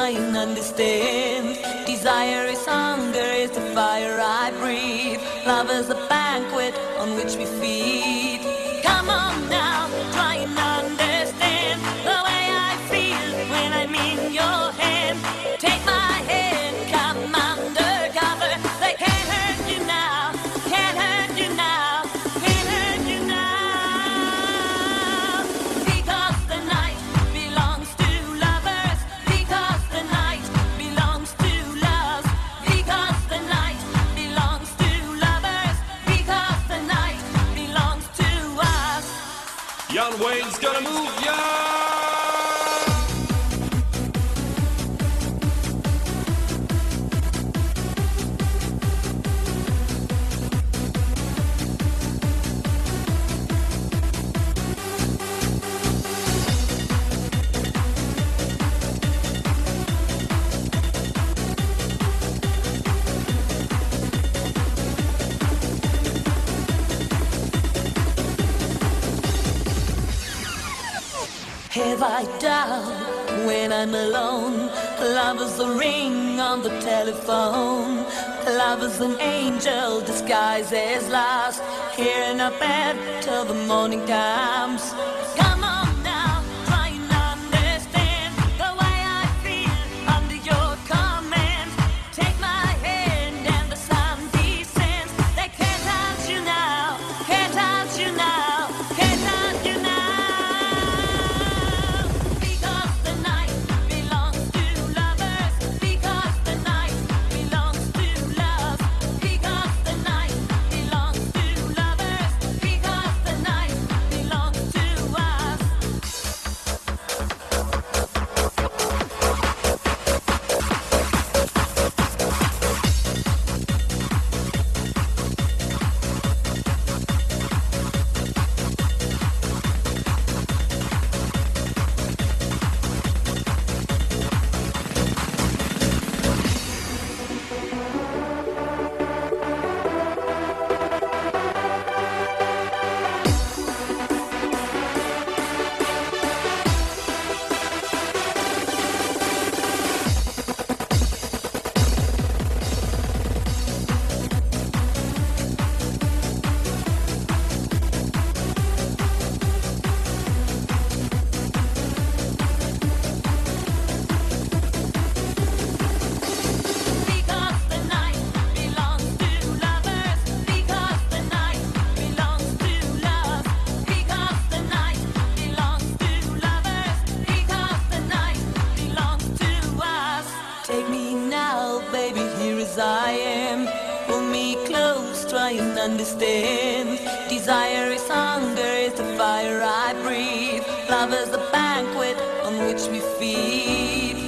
try and understand. Desire is hunger, is the fire I breathe. Love is a banquet on which we feed. Come on now, try and understand the way I feel when I'm in your hand. Take my hand, come undercover. They can't hurt you now, can't hurt you now, can't hurt you now. Because the night belongs to lovers. Because the night belongs to love. Because the night belongs to lovers. Because the night belongs to us. Young Wayne's gonna move ya. Have I doubt when I'm alone? Love is the ring on the telephone. Love is an angel disguised as lost, here in our bed till the morning comes. Come on now, try and understand the way I feel under your command. Take my hand and the sun descends. They can't touch you now, can't touch you now, can't touch you now. Because the night belongs to lovers. Because the night belongs to love. Because the night belongs to lovers. Because the night belongs to us. Because the night belongs to lovers. Because the night belongs to love. Because the night belongs to lovers. Because the night belongs to us. Take me now, baby, here as I am. Pull me close, try and understand. Desire is hunger, is the fire I breathe. Love is the banquet on which we feed.